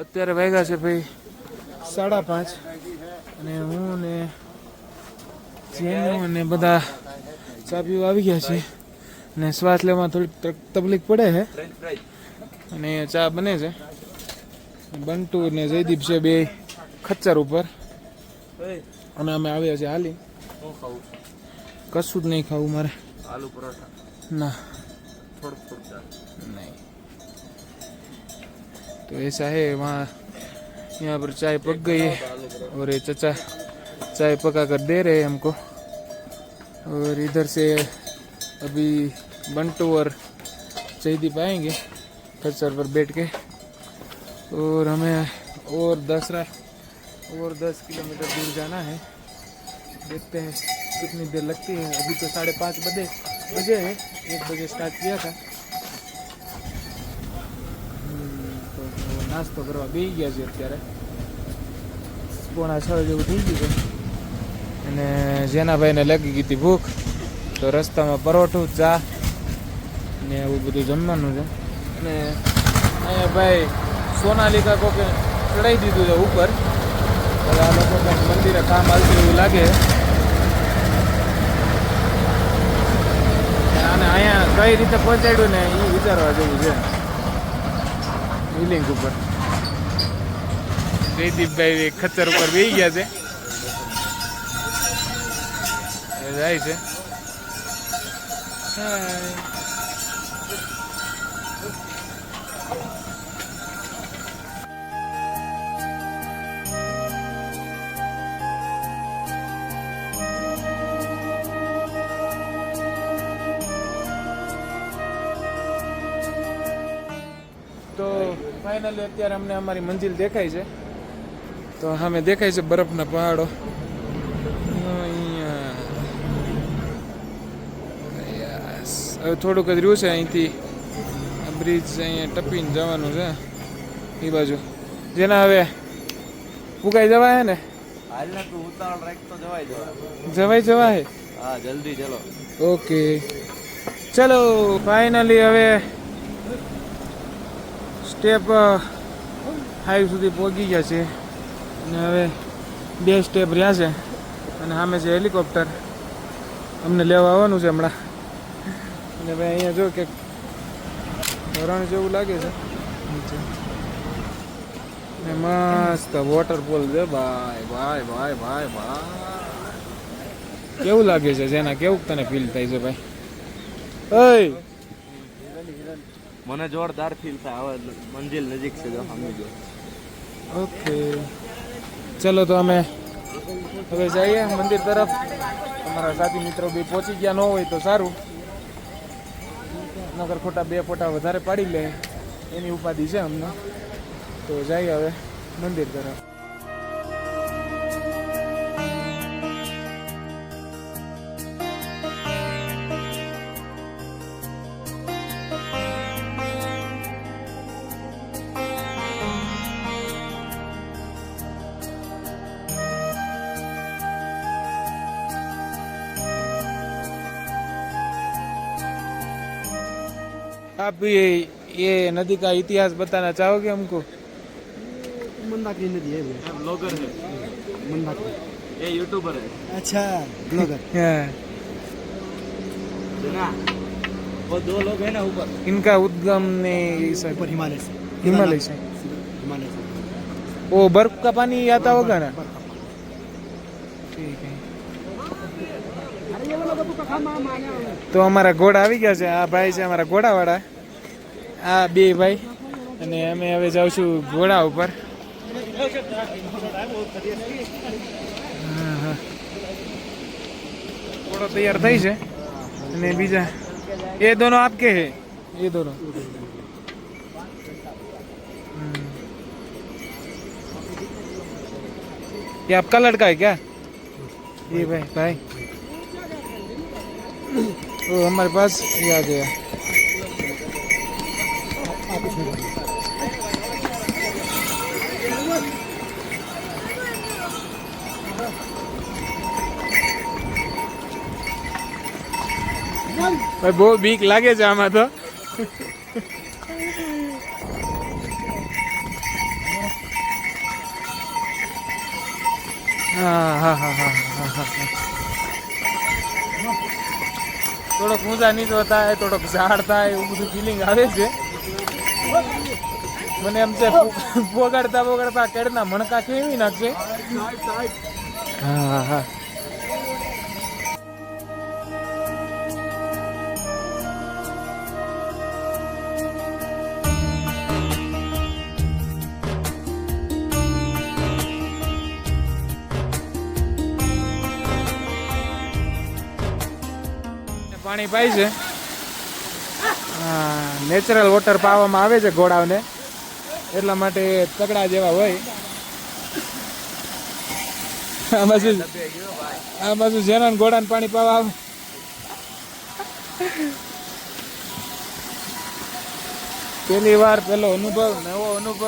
અત્યારે વાગ્યા છે ભાઈ 5:30 અને હું ને જેનું અને બધા ચા પીવા આવી ગયા છે ને શ્વાસ લેવામાં થોડી તકલીફ પડે છે અને ચા બને છે. બંટુ ને જયદીપ છે બે ખચ્ચર ઉપર અને અમે આવ્યા છે હાલી. કશું જ નહીં ખાવું મારે. आलू पराठा ना थोड़ा नहीं. तो ऐसा है वहाँ यहाँ पर चाय पक गई है और ये चचा चाय पका कर दे रहे हैं हमको. और इधर से अभी बंटू और जयदीप आएंगे खच्चर पर बैठ के और हमें और 10 किलोमीटर दूर जाना है. देखते हैं कितनी देर लगती है. अभी तो 5:30 बजे है. 1 बजे स्टार्ट किया था. તો નાસ્તો કરવા બેસી ગયા છે અત્યારે 5:45 જેવું થઈ ગયું છે અને જેનાભાઈને લાગી ગઈ હતી ભૂખ તો રસ્તામાં પરોઠું ચા ને એવું બધું જમવાનું છે. અને અહીંયા ભાઈ સોનાલિકા કોકે ચડાવી દીધું છે ઉપર. હવે આ લોકો કંઈક મંદિરે કામ આવતું એવું લાગે. અને અહીંયા કઈ રીતે પહોંચાડ્યું ને એ વિચારવા જેવું છે. બિલ્ડિંગ ઉપર જયદીપભાઈ ખચ્ચર ઉપર બેસી ગયા છે. જાય છે. તો ફાઇનલી અત્યારે અમને અમારી મંજિલ દેખાય છે. તો સામે દેખાય છે બરફના પહાડો. હવે થોડુંક જ રહ્યું છે અહીંથી બ્રિજ અહીંયા ટપીને જવાનું છે એ બાજુ. જેના હવે ઉગાઈ જવાય ને हालना तू उतावल राख तो જવાય. हाँ जल्दी चलो. ઓકે ચલો ફાઇનલી હવે સ્ટેપ 5 સુધી પહોંચી ગયા છે અને હવે 2 સ્ટેપ રહ્યા છે અને સામે છે હેલિકોપ્ટર. અમને લેવા આવવાનું છે હમણાં. અને ભાઈ અહીંયા જો કે ધરણ જેવું લાગે છે નીચે ને મસ્ત વોટરફોલ છે ભાઈ ભાઈ ભાઈ ભાઈ ભાઈ. કેવું લાગે છે જેના કેવું તને ફીલ થાય છે ભાઈ? ઓય મને જોરદાર ફીલ થાય. હવે મંજિલ નજીક છે જો સામે જો. ઓકે ચલો તો અમે હવે જઈએ મંદિર તરફ. અમારા સાથી મિત્રો બી પહોંચી ગયા ન હોય તો સારું, નગર ખોટા 2 ફોટા વધારે પાડી લે એની ઉપાધિ છે અમને. તો જઈએ હવે મંદિર તરફ. आप ये नदी का इतिहास बताना चाहोगे हमको? मंदाकिनी नदी है वो. ब्लॉगर है मंदाकिनी. ये यूट्यूबर है. अच्छा ब्लॉगर. हाँ. सुना वो 2 लोग हैं ना ऊपर. इनका उद्गम ने ऊपर हिमालय से. हिमालय से. हिमालय से. वो बर्फ का पानी आता होगा ना? ठीक है. તો અમારા ઘોડા આવી ગયા છે. આ ભાઈ છે અમારા ઘોડાવાળા. આ 2 ભાઈ અને અમે હવે જાઉં છું ઘોડા ઉપર. ઘોડો તૈયાર થઈ છે અને બીજા એ દોનો આપકે હે ये दोनों. ये आपका लड़का है क्या? ये भाई वो हमारे पास ये आ गया. भाई बहुत बीक लागे છે આમાં તો. હા હા હા હા હા હા હા. થોડોક ઊંચા નીચો થાય, થોડોક ઝાડ થાય, એવું બધું ફિલિંગ આવે છે મને. એમ છે પોગાડતા પોગાડતા કેળના મણકા કેવી નાખશે. હા હા હા. પાણી પાય છે. હા, નેચરલ વોટર પાવામાં આવે છે ઘોડાઓને, એટલા માટે તગડા જેવા હોય. આ બાજુ જેના ઘોડાને પાણી પાવા આવે. પહેલી વાર પેલો અનુભવ, નવો અનુભવ,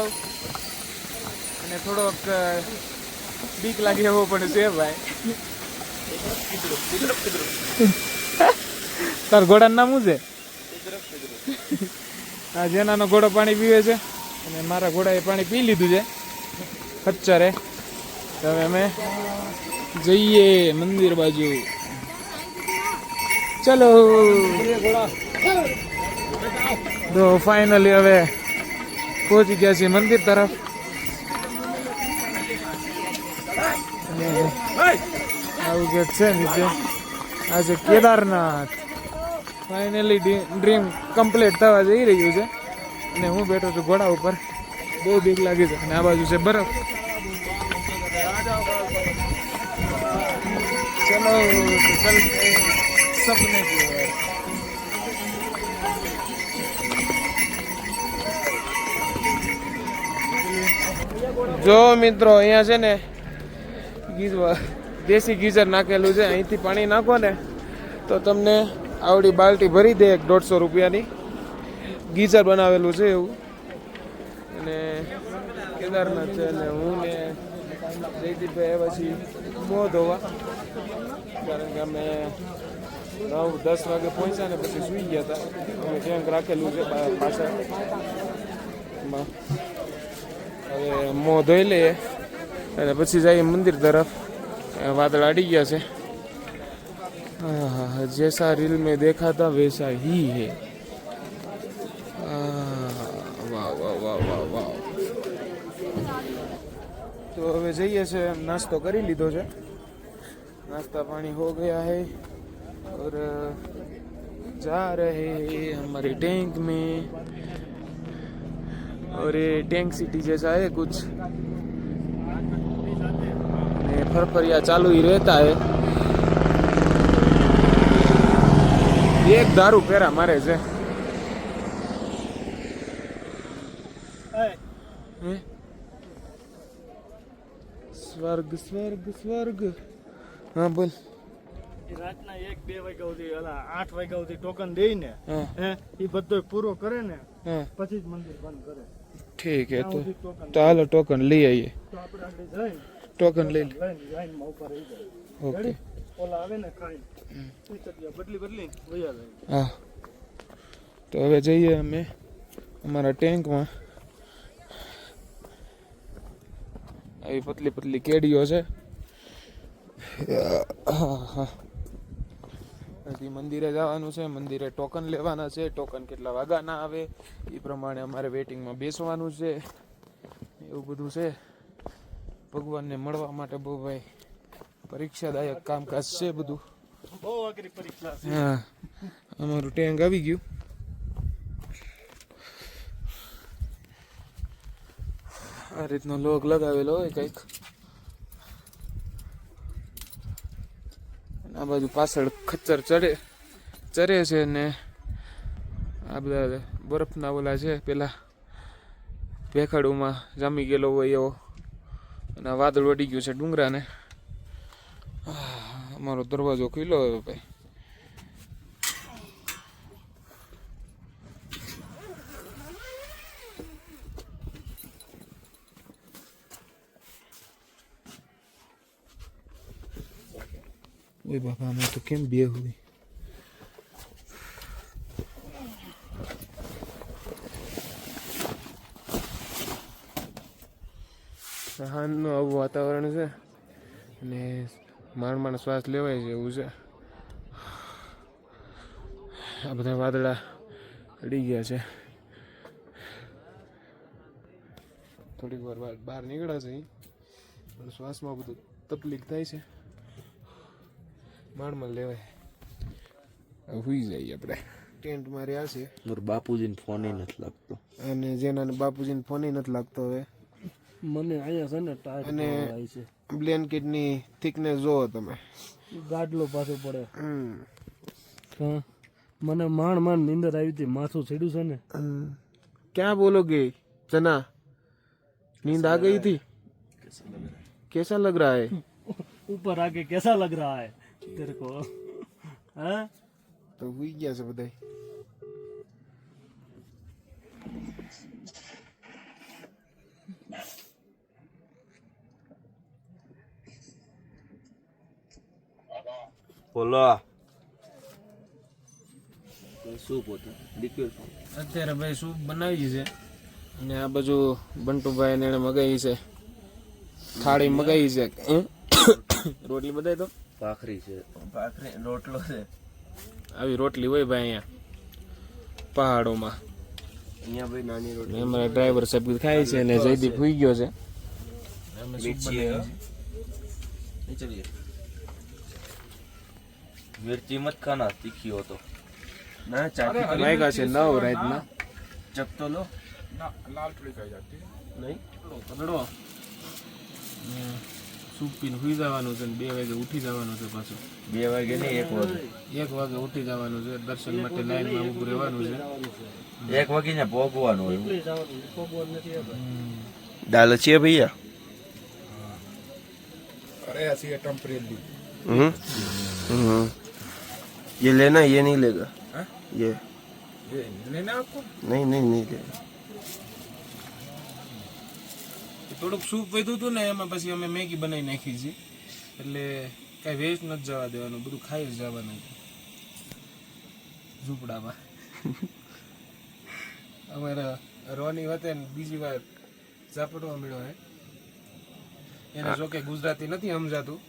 અને થોડોક બીક લાગે એવો પણ છે ભાઈ. તાર ઘોડાનું નામ શું છે? આ જેનાનો ઘોડો પાણી પીવે છે અને મારા ઘોડાએ પાણી પી લીધું છે ખચ્ચરે. તો હવે અમે જઈએ મંદિર બાજુ. ચલો તો ફાઇનલી હવે પહોંચી ગયા છીએ મંદિર તરફ. અને આવું કંઈક છે નીચે. આ છે કેદારનાથ. ફાઇનલી ડ્રીમ કમ્પ્લીટ થવા જઈ રહ્યું છે. અને હું બેઠો છું ઘોડા ઉપર. બહુ બીક લાગે છે. અને આ બાજુ છે બરફ. ચલો ચલતે સપને કી ઓર. જો મિત્રો, અહીંયા છે ને દેશી ગીઝર નાખેલું છે. અહીંથી પાણી નાખો ને તો તમને આવડી બાલ્ટી ભરી દે 150 રૂપિયાની. ગીઝર બનાવેલું છે એવું. અને કેદારનાથ છે. અને હું ને જયદીપભાઈ પછી મોં ધોવા, કારણ કે અમે 9-10 વાગે પહોંચ્યા ને પછી સૂઈ ગયા હતા. અમે ટેન્ક રાખેલું છે પાછળ. હવે મોં ધોઈ લઈએ અને પછી જઈએ મંદિર તરફ. વાદળ અડી ગયા છે. હા, જૈસા રીલ में देखा था वैसा ही है. વાહ વાહ વાહ વાહ વાહ. તો હવે જઈએ છે. નાસ્તો કરી લીધો છે. नाश्ता पानी हो गया है और जा रहे हैं हमारे टैंक में. और ये टैंक सिटी जैसा है कुछ. फरफरिया चालू ही रहता है. एक दारू पेरा मारे છે. સ્વર્ગ સ્વર્ગ સ્વર્ગ. હા બોલ. રાતના 1-2 વાગ્યા સુધી 8 વાગ્યા સુધી ટોકન દે ને, એ બધો પૂરો કરે ને પછી જ મંદિર બંધ કરે. ઠીક હે. તો હાલો ટોકન લઈ આવીએ. તો આપણે આગળ જઈને ટોકન લઈ લે. લાઈનમાં ઉપર રહી જાય. ઓકે. ઓલા આવે ને ખાઈ એ જગ્યા બદલી વયા જાય. હા, તો હવે જઈએ અમે અમારા ટેન્કમાં. આવી પતલી પતલી કેડીઓ છે. હજી મંદિરે જવાનું છે. મંદિરે ટોકન લેવાના છે. ટોકન કેટલા વાગ્યાના આવે એ પ્રમાણે અમારે વેઇટિંગમાં બેસવાનું છે. એવું બધું છે. ભગવાનને મળવા માટે બહુ ભાઈ પરીક્ષાદાયક કામકાજ છે બધું. બહુ અઘરી પરીક્ષા છે. હા, અમારું ટેન્ક આવી ગયું. આ રીતનો લોક લગાવેલો હોય કંઈક. આ બાજુ પાછળ ખચ્ચર ચરે છે ને આ બધા બરફના ઓલા છે પેલા ભેખાડુમાં જામી ગયેલો હોય એવો. અને વાદળ વળી ગયું છે ડુંગરાને. અમારો દરવાજો ખુલ્લો હવે ભાઈ. ઓય બાપા, અમે તો કેમ બે હોય. સાંજનું આવું વાતાવરણ છે. અને માંડ શ્વાસ લેવાય છે એવું છે. આ બધા વાદળા અડી ગયા છે. થોડીક વાર બહાર નીકળ્યા છે પણ શ્વાસમાં બધું તકલીફ થાય છે. માંડ લેવાય. હુઈ જઈએ આપણે. ટેન્ટમાં રહ્યા છે. બાપુજીને ફોન નથી લાગતો અને જેના બાપુજીને ફોન નથી લાગતો હવે. મને અહીંયા છે ને ટાઈટ અને થાય છે. બ્લેન્કેટની થિકનેસ જોવો તમે. ગાડલો પાછો પડે. હા મને માંડ નીંદર આવી હતી. માથું સીડ્યું છે ને. ક્યાં બોલોગે जना? नींद आ गई थी? कैसा लग रहा है? ऊपर आके कैसा लग रहा है तेरे को? हाँ તો હુઈ ગયા છે બધા. બોલો સૂપ હતું લિક્વિડ. અત્યારે ભાઈ સૂપ બનાવી છે અને આ બાજુ બંટુભાઈ ને એને મગાવી છે થાળી મગાવી છે. રોટલી બધાય તો ભાખરી છે. ભાખરી રોટલો છે. આવી રોટલી હોય ભાઈ અહીંયા પહાડોમાં. અહીંયા ભાઈ નાની રોટલી. અમારા ડ્રાઈવર સાહેબ ખાય છે અને જયદીપ હુઈ ગયો છે. અમે સૂપ મિર્ચી બનાવી છે. मिर्ची मत खाना, तीखी हो तो ना. चाटी वायगा છે 9 રાતના. जब तो लो ना लाल थोड़ी खाई जाती है नहीं. પકડો. સૂપ પીને હુઈ જવાનું છે ને 2 વાગે ઉઠી જવાનું છે પાછું. 2 વાગે નહીં 1 વાગે. 1 વાગે ઉઠી જવાનું છે. દર્શન માટે લાઈનમાં ઊભું રહેવાનું છે. 1 વાગે ને ભોગવાનું હોય. दाल अच्छी है भैया. अरे ऐसी है टेम्परेरी ये लेना, ये नहीं लेगा. हाँ? ये लेना आपको नहीं नहीं नहीं लेगा. થોડુંક સૂપ વધ્યું હતું ને એમાં પછી અમે મેગી બનાવી નાખી છે એટલે કઈ વેસ્ટ નથી જવા દેવાનું. બધું ખાઈ જ જવાનું ઝૂંપડામાં. અમારા રોની વતે બીજી વાર ઝાપટવા મળ્યો હે. એને જો કે ગુજરાતી નથી સમજાતું.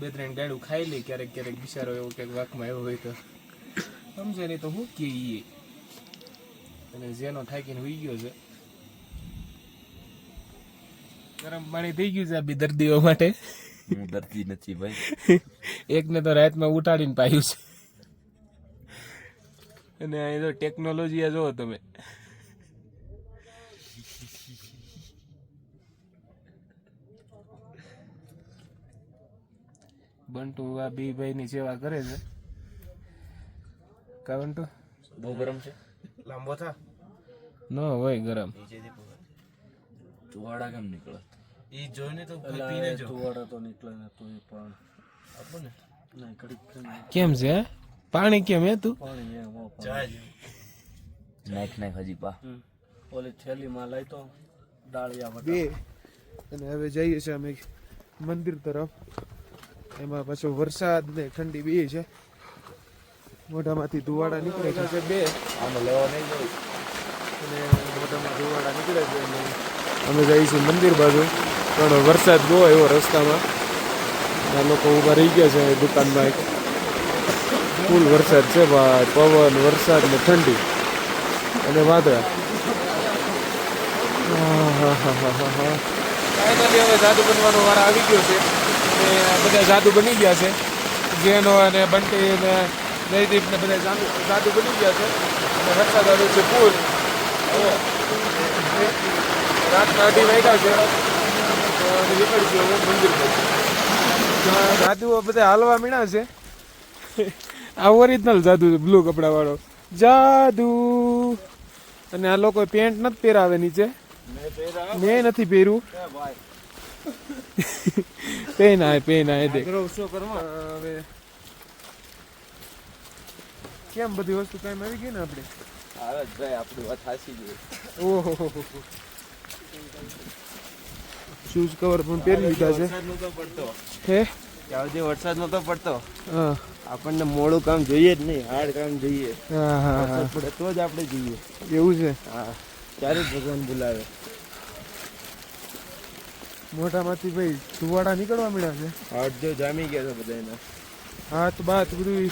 2-3 ગાડું ખાઈ લે ક્યારેક ક્યારેક. બિચારો એવો કંઈક વાકમાં એવો હોય તો સમજે નહીં તો હું કે અને જેનો થાકીને હુઈ ગયો છે. ગરમ પાણી થઈ ગયું છે આ બી દર્દીઓ માટે. હું દર્દી નથી ભાઈ. એકને તો રાતમાં ઉઠાડીને પાયું છે. અને અહીં તો ટેકનોલોજી આ જોવો તમે. બંટુ આ બી ભાઈ ની સેવા કરે છે. કા બંટુ? બહુ ગરમ છે. लांबो था ન હોય ગરમ. તુવાડા કેમ નીકળે? ये जोने तो पीने जो તુવાડા તો નીકળે ને તો પણ આપણને નહીં કડીક કેમ છે હે? પાણી કેમ હે તું? પાણી એમ चाय નાખ નાખ હજી પા. ઓલી થેલીમાં લઈ તો ડાળિયા બે અને હવે જઈએ છીએ અમે મંદિર તરફ. એમાં પાછો વરસાદ ને ઠંડી બે છે. મોઢામાંથી ધુવાડા નીકળે છે બે આનો લેવા નહીં જાય. અને મોઢામાં ધુવાડા નીકળે છે અને અમે જઈએ છીએ મંદિર બાજુ. પણ વરસાદ બહુ એવો રસ્તામાં. આ લોકો ઊભા રહી ગયા છે દુકાનમાં. ફૂલ વરસાદ છે ભાઈ. પવન, વરસાદ ને ઠંડી અને વાદળા. ફાઇનલી હવે જાદુ બનવાનો વારો આવી ગયો છે અને બધા જાદુ બની ગયા છે. જેનો અને બંટી ને જયદીપ ને બધા જાદુ બની ગયા છે અને વરસાદ આવ્યો છે ફૂલ. રાતના 2:30 વાગ્યા છે તો અમે નીકળીશું હવે મંદિર પર. જાદુઓ બધા હાલવા મીણા છે. આ ઓરિજિનલ જાદુ છે, બ્લુ કપડા વાળો જાદુ. અને આ લોકો પેન્ટ નથી પહેરાવે નીચે. મેં નથી પહેર્યું. પહેના દે. હવે કેમ બધી વસ્તુ કામ આવી ગઈ ને આપણે? આવે જ ભાઈ, આપણી વાત સાચી છે. ઓહો શૂઝ કવર પણ પહેરી લીધા છે. વરસાદ નતો પડતો. હે ત્યાં સુધી વરસાદ નતો પડતો. હા આપણને મોડું કામ જોઈએ જ નહીં, હાર્ડ કામ જોઈએ. હા હા વરસાદ પડે તો જ આપણે જઈએ. એવું છે. હા, ત્યારે જ ભગવાન બોલાવે. મોઢામાંથી ભાઈ ધુવાડા નીકળવા મળ્યા છે. હાથ જો જામી ગયા છે બધાના. હાથ બાથ બધું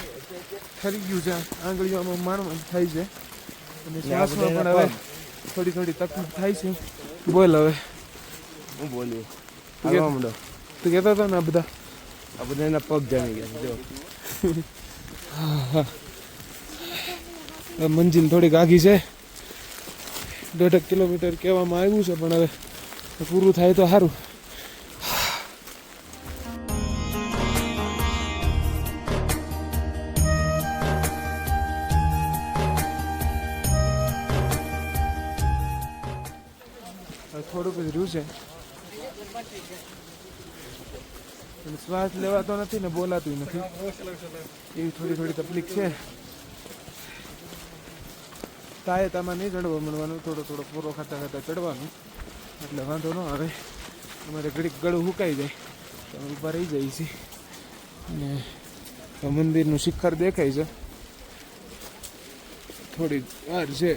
ઠરી ગયું છે, આંગળીઓમાં માણવા થાય છે અને શ્વાસમાં પણ હવે થોડી થોડી તકલીફ થાય છે. બોલ હવે હું બોલ્યું તું કહેતો હતો ને આ બધા આ બધાના પગ જામી ગયા છે જો. મંજિલ થોડીક આઘી છે, 1.5 કિલોમીટર કહેવામાં આવ્યું છે, પણ હવે પૂરું થાય તો સારું. થોડુંક જ રહ્યું છે, શ્વાસ લેવાતો નથી ને બોલાતું નથી, એવી થોડી થોડી તકલીફ છે. તાયતામાં નહીં ચડવા મળવાનું, થોડો થોડો પૂરો ખાતા ખાતા ચડવાનું, એટલે વાંધો ન આવે. અમારે ઘડીક ગળું સુકાઈ જાય તો ઊભા રહી જાય છે. અને મંદિરનું શિખર દેખાય છે, થોડી વાર છે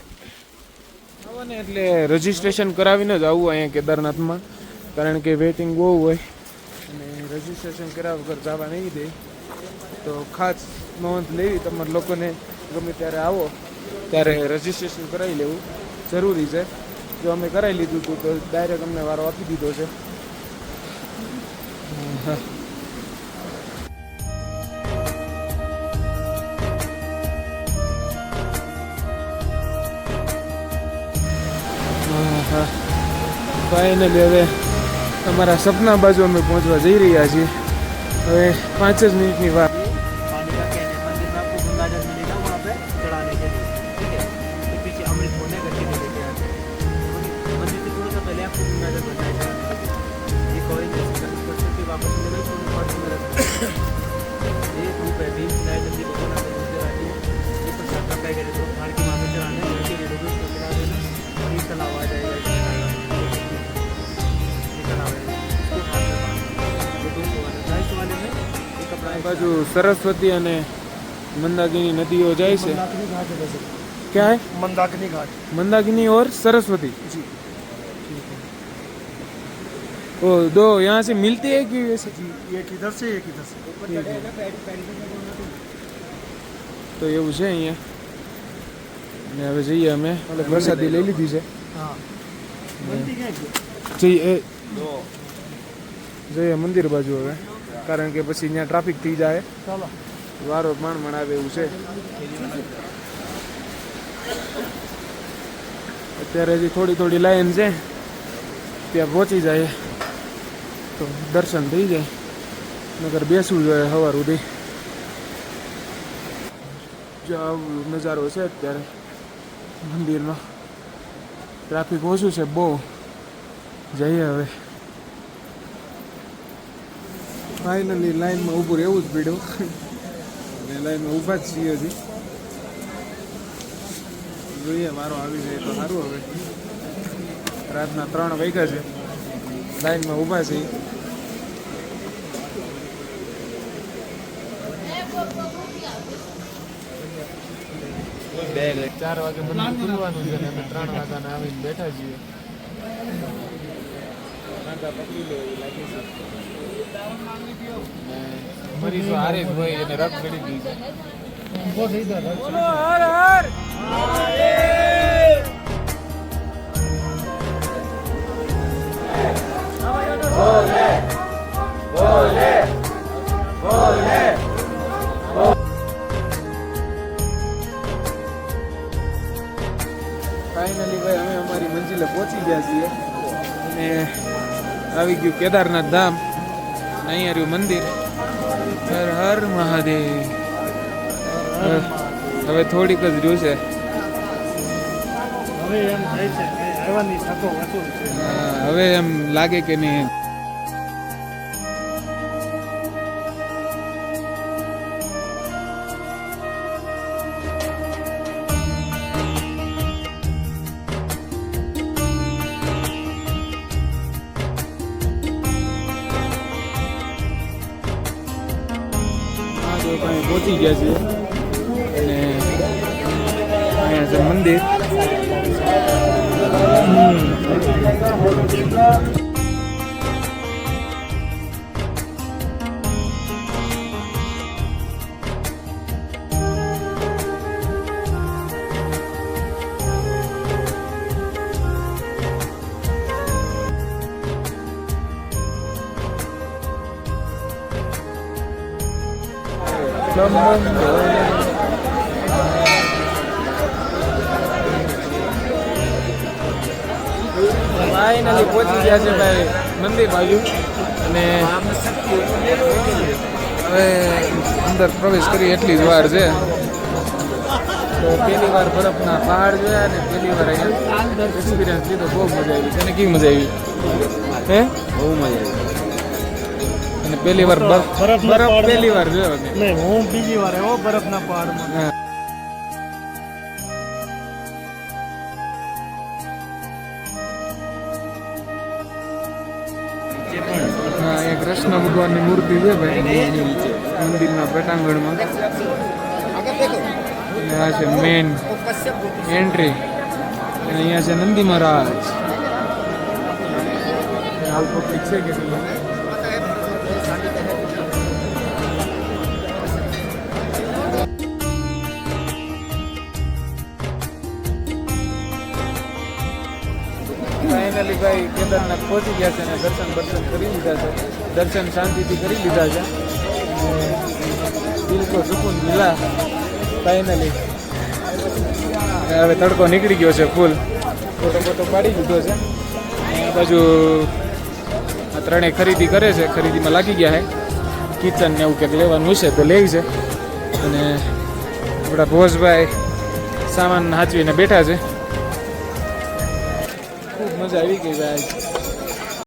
આવવાને, એટલે રજીસ્ટ્રેશન કરાવીને જ આવવું અહીંયા કેદારનાથમાં, કારણ કે વેઇટિંગ બહુ હોય અને રજીસ્ટ્રેશન કર્યા વગર જવા નહીં દે. તો ખાસ નોંધ લેવી, તમારા લોકોને ગમે ત્યારે આવો ત્યારે રજીસ્ટ્રેશન કરાવી લેવું જરૂરી છે. જો અમે કરાવી લીધું હતું તો ડાયરેક્ટ અમને વારો આપી દીધો છે. ફાઇનલી હવે અમારા સપના બાજુ અમે પહોંચવા જઈ રહ્યા છીએ. હવે 5 જ મિનિટની વાર. पानी का कहने मंदिर में आपको गंगा जल मिलेगा वहाँ पे चढ़ाने के लिए, ठीक है. तो पीछे अमृत होने गड्ढे में लेके आते हैं. मंदिर से थोड़ा सा पहले आपको गंगा जल बनना है चढ़ाने के लिए. ये कॉइन जैसे करते के वापस ले गए थोड़ी पानी में रखते हैं. ये धूप है भी नए नदी भगवान आपको मंदिर आती है. ये प्रसाद का पैकेट है तो धार की वहाँ पे चढ़ाने लड़के रेडो को उसको खिला देना और ये तालाब आ जाएगा. ये तालाब है इसको हाथ में बांधना. ये 200 वाले 250 वाले में ये कपड़ा આ બાજુ સરસ્વતી અને મંદાકિની નદીઓ જાય છે. मंदाकिनी घाट है वैसे. क्या है? मंदाकिनी घाट. मंदाकिनी और सरस्वती. जी. वो दो यहाँ से मिलती है कि वैसे? जी एक इधर से एक इधर से. તો એવું છે અહીંયા. અને હવે જઈએ અમે, એટલે પ્રસાદી લઈ લીધી છે. हाँ. बनती क्या है? જઈએ જઈએ મંદિર બાજુ હવે, કારણ કે પછી અહીંયા ટ્રાફિક થઈ જાય, चलो. વારો માણ આવે એવું છે. અત્યારે હજી થોડી થોડી લાઈન છે, ત્યાં પહોંચી જાય તો દર્શન થઈ જાય, નગર બેસવું જોઈએ સવાર સુધી. જો આવું નજારો છે અત્યારે મંદિરમાં. ટ્રાફિક ઓછું છે બહુ. જઈએ હવે. ફાઇનલી લાઈનમાં ઊભું રહેવું જ પડ્યું. અને લાઈનમાં ઊભા જ છીએ હજી. જોઈએ વારો આવી જાય તો સારું. હવે રાતના 3 વાગ્યા છે, લાઈનમાં ઊભા છીએ. બેગ 4 વાગે મંદિર ખુલવાનું છે અને અમે 3 વાગ્યાના આવીને બેઠા છીએ. કાંટા પકડી લે એવું લાગે છે. મરીઝો હારે જ હોય એને રગ ગળી ગઈ છે. બોલો હર હર ફાઇનલી ભાઈ અમે અમારી મંજિલે પહોંચી ગયા છીએ અને આવી ગયું કેદારનાથ ધામ. અહીંયા રહ્યું મંદિર. હર હર મહાદેવ. હવે થોડીક જ રહ્યું છે. હવે એમ થાય છે કે આવવાની તકો વસૂલ છે. હવે એમ લાગે કે નહીં. પહોંચી ગયા છીએ અને અહીંયા છે મંદિર. બમ બમ ભોલે. ફાઇનલી પહોંચી ગયા છે ભાઈ મંદિર બાજુ અને હવે અંદર પ્રવેશ કરી એટલી જ વાર છે. તો પહેલી વાર બરફના પહાડ જોયા અને પહેલી વાર અહીંયા એક્સપિરિયન્સ લીધો. બહુ મજા આવી. તને કેવી મજા આવી? હે બહુ મજા આવી. અને પહેલી વાર બરફ પહેલી વાર જોયો મેં. નહીં, હું બીજી વાર આવ્યો બરફના પહાડમાં. હા. હા, એ કૃષ્ણ ભગવાનની મૂર્તિ છે ભાઈ મંદિરના પટાંગણમાં. અને આ છે મેન એન્ટ્રી. અને અહીંયા છે નંદી મહારાજ. હાલ પબ્લિક છે કે ફાઇનલી ભાઈ કેદારનાથ પહોંચી ગયા છે અને દર્શન કરી લીધા છે. દર્શન શાંતિથી કરી લીધા છે. દિલ કો સુકૂન મિલા ફાઇનલી. હવે તડકો નીકળી ગયો છે ફૂલ. ફોટો પાડી દીધો છે. આ બાજુ આ ત્રણેય ખરીદી કરે છે. ખરીદીમાં લાગી ગયા છે. કિચન ને એવું કંઈક લેવાનું છે તો લેવી છે. અને આપણા ભોજભાઈ સામાન હાચવીને બેઠા છે. ખૂબ મજા આવી ગઈ ભાઈ.